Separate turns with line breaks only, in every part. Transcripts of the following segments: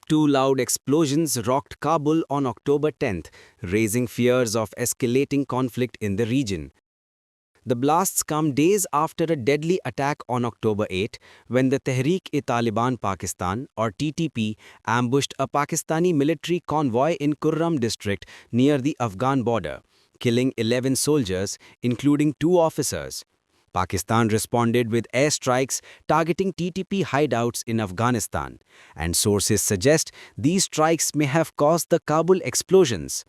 Two loud explosions rocked Kabul on October 10th, raising fears of escalating conflict in the region. The blasts come days after a deadly attack on October 8, when the Tehrik-i-Taliban Pakistan, or TTP, ambushed a Pakistani military convoy in Kurram district near the Afghan border, killing 11 soldiers, including 2 officers. Pakistan responded with airstrikes targeting TTP hideouts in Afghanistan, and sources suggest these strikes may have caused the Kabul explosions.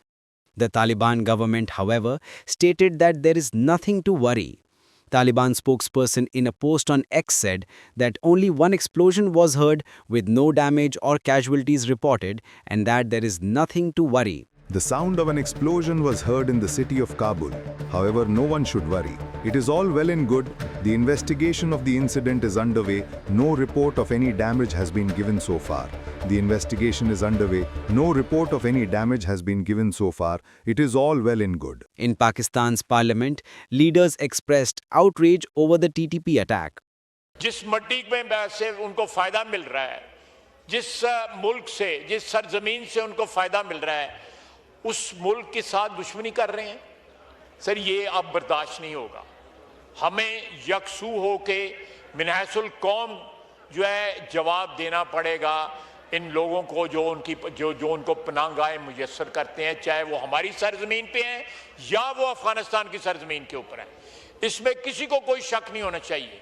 The Taliban government, however, stated that there is nothing to worry. Taliban spokesperson in a post on X said that only one explosion was heard with no damage or casualties reported, and that there is nothing to worry.
The sound of an explosion was heard in the city of Kabul. However, no one should worry. It is all well and good. The investigation of the incident is underway. No report of any damage has been given so far. The investigation is underway. No report of any damage has been given so far. It is all well and good.
In Pakistan's parliament, leaders expressed outrage over the TTP attack.
जिस मट्टी में से उनको फायदा मिल रहा है, जिस मुल्क से, जिस सरजमीन से उनको फायदा मिल रहा है, उस मुल्क के साथ दुश्मनी कर रहे हैं। सर, ये अब बर्दाश्त नहीं होगा। हमें यकसू होके मिनहसुल कौम जो है जवाब देना पड़ेगा इन लोगों को जो उनको पनाहगाहें मुयस्सर करते हैं, चाहे वो हमारी सरजमीन पे हैं या वो अफगानिस्तान की सरजमीन के ऊपर है। इसमें किसी को कोई शक नहीं होना चाहिए।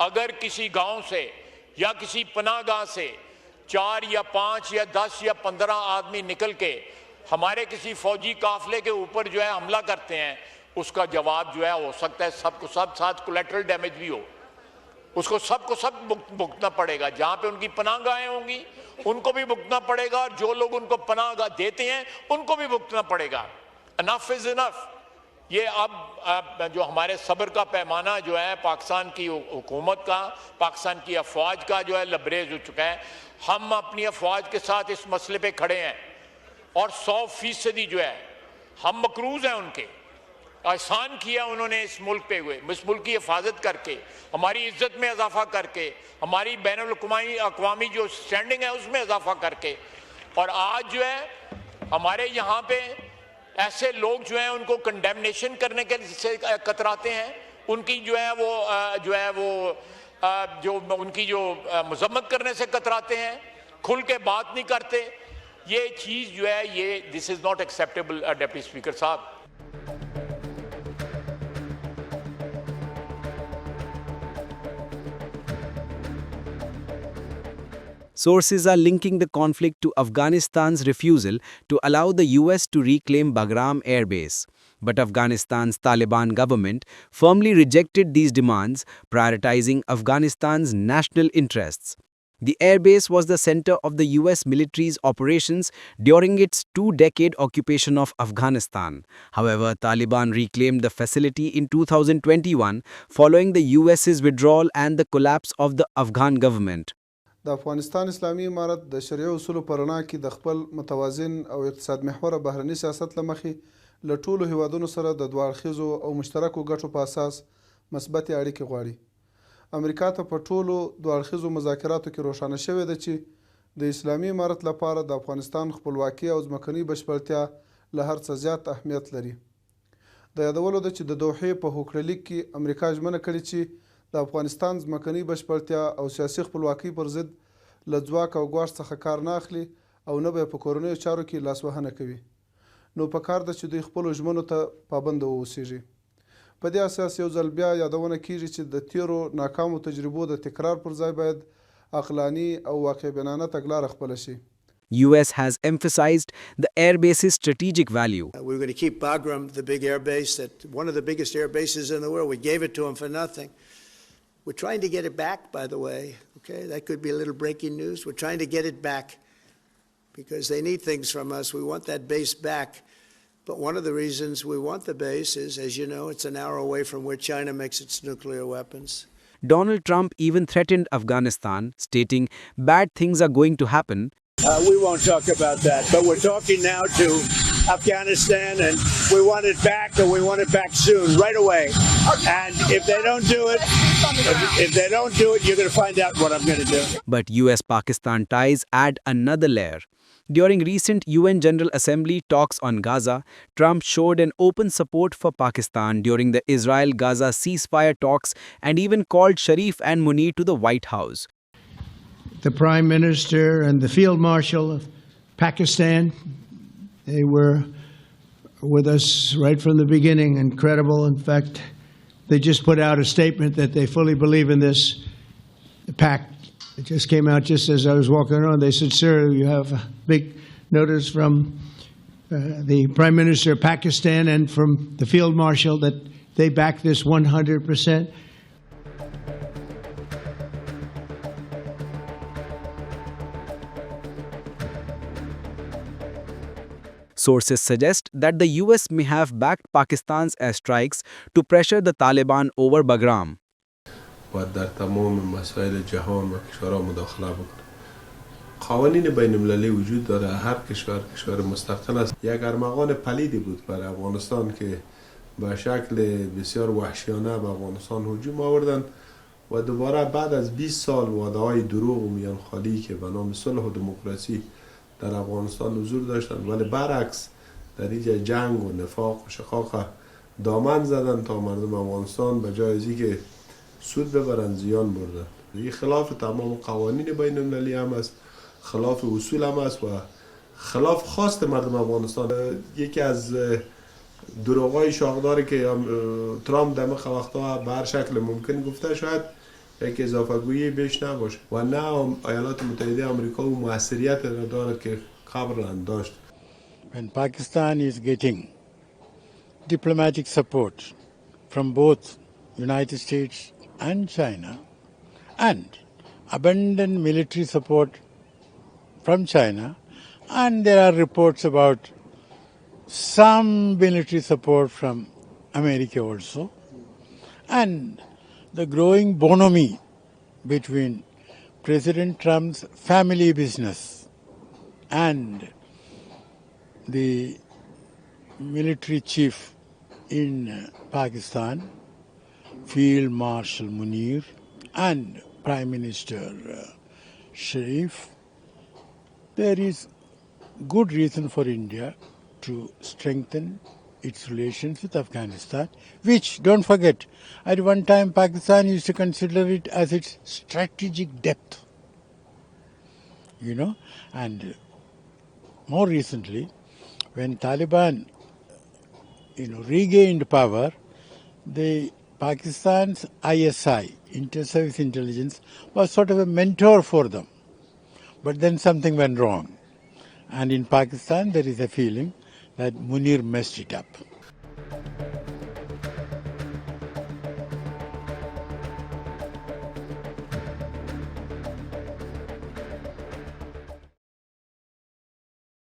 अगर किसी गांव से या किसी पनाहगाह से 4 या 5 या 10 या 15 आदमी निकल के हमारे किसी फौजी काफले के ऊपर जो है हमला करते हैं, उसका जवाब जो है हो सकता है सबको सब साथ कोलैटरल डैमेज भी हो, उसको सबको सब भुगतना पड़ेगा। जहाँ पे उनकी पनाहगाहें होंगी उनको भी भुगतना पड़ेगा, और जो लोग उनको पनाहगाह देते हैं उनको भी भुगतना पड़ेगा। Enough is enough. ये अब जो हमारे सब्र का पैमाना जो है पाकिस्तान की हुकूमत का, पाकिस्तान की अफवाज का जो है लबरेज हो चुका है। हम अपनी अफवाज के साथ इस मसले पे खड़े हैं और 100% जो है हम मकरूज हैं उनके। एहसान किया उन्होंने इस मुल्क पे हुए, इस मुल्क की हिफाजत करके, हमारी इज्जत में इजाफा करके, हमारी बैनुल अक़वामी जो स्टैंडिंग है उसमें इजाफा करके। और आज जो है हमारे यहाँ पे ऐसे लोग जो हैं उनको कंडेमनेशन करने के से कतराते हैं, उनकी जो है वो उनकी जो मजम्मत करने से कतराते हैं, खुल के बात नहीं करते। ये चीज़ जो है ये this is not acceptable deputy speaker साहब।
Sources are linking the conflict to Afghanistan's refusal to allow the US to reclaim Bagram Air Base. But Afghanistan's Taliban government firmly rejected these demands, prioritizing Afghanistan's national interests. The airbase was the center of the US military's operations during its 2-decade occupation of Afghanistan. However, Taliban reclaimed the facility in 2021 following the US's withdrawal and the collapse of the Afghan government.
د افغانستان اسلامي امارت د شرعي اصولو په رڼا کې د خپل متوازن او اقتصاد محوره بهرني سیاست له مخې له ټولو هیوادونو سره د دوه اړخیزو او مشترکو ګټو په اساس مثبتې اړیکې غواړي. امریکا ته په ټولو دوه اړخیزو مذاکراتو کې روښانه شوې ده چې د اسلامي امارت لپاره د افغانستان خپلواکي او ځمکنۍ بشپړتیا له هر څه زیات اهمیت لري. د یادولو ده چې د دوحې په هوکړلیک کې امریکا ژمنه کړې چې د افغانستان ځمکنۍ بشپړتیا او سیاسي خپلواکۍ پر ضد له ځواک او ګواښ څخه کار نه اخلي او نه به یې په کورنیو چارو کې لاسوهنه کوي. نو پکار ده چې دوی خپلو ژمنو ته پابند واوسیږي. په دې اساس یو ځل بیا یادونه کیږي چې د تیرو ناکامو تجربو د تکرار پر ځای باید عقلاني او واقع بینانه تګلاره خپله شي.
US has emphasized the air base's strategic value.
We're going to keep Bagram, the big air base, one of the biggest air bases in the world. We gave it to them for nothing. We're trying to get it back, by the way. Okay, that could be a little breaking news. We're trying to get it back because they need things from us. We want that base back. But one of the reasons we want the base is, as you know, it's an hour away from where China makes its nuclear weapons.
Donald Trump even threatened Afghanistan, stating bad things are going to happen.
We won't talk about that, but we're talking now to Afghanistan, and we want it back, and we want it back soon, right away. And if they don't do it, you're going to find out what I'm going to do.
But US-Pakistan ties add another layer. During recent UN General Assembly talks on Gaza, Trump showed an open support for Pakistan during the Israel-Gaza ceasefire talks and even called Sharif and Munir to the White House.
The Prime Minister and the Field Marshal of Pakistan, they were with us right from the beginning, incredible. In fact, they just put out a statement that they fully believe in this pact. It just came out just as I was walking around. They said, sir, you have a big notice from the Prime Minister of Pakistan and from the Field Marshal that they back this 100%.
Sources suggest that the US may have backed Pakistan's airstrikes to pressure the Taliban over Bagram.
باید در تمام مسائل جهان و کشورها مداخله بکنه. قوانین بین المللی وجود داره. هر کشور مستقل است. یک ارمغان پلیدی بود برای افغانستان که به شکل بسیار وحشیانه به افغانستان هجوم آوردن و دوباره بعد از 20 سال وعده‌های دروغ و میانخالی که به نام صلح و دموکراسی در افغانستان حضور داشتن، ولی برعکس در اینجا جنگ و نفاق و شقاق دامن زدن تا مردم افغانستان به جای از اینکه سود ببرن زیان بردن. این خلاف تمام قوانین بین المللی هم است، خلاف اصول هم است و خلاف خواست مردم افغانستان. یکی از دروغای شاخداری که ترامپ در مخ وقتها به هر شکل ممکن گفته شاید یک اضافه گویی بیش نباشه و نه ایالات متحده آمریکا و موثریت را دارد که قبلا داشت.
When Pakistan is getting diplomatic support from both United States and China and abundant military support from China, and there are reports about some military support from America also, and the growing bonhomie between President Trump's family business and the military chief in Pakistan, Field Marshal Munir, and Prime Minister Sharif, there is good reason for India to strengthen its relations with Afghanistan, which, don't forget, at one time Pakistan used to consider it as its strategic depth, and more recently, when Taliban, regained power, the Pakistan's ISI, Inter-Service Intelligence, was sort of a mentor for them. But then something went wrong. And in Pakistan, there is a feeling that Munir messed it up.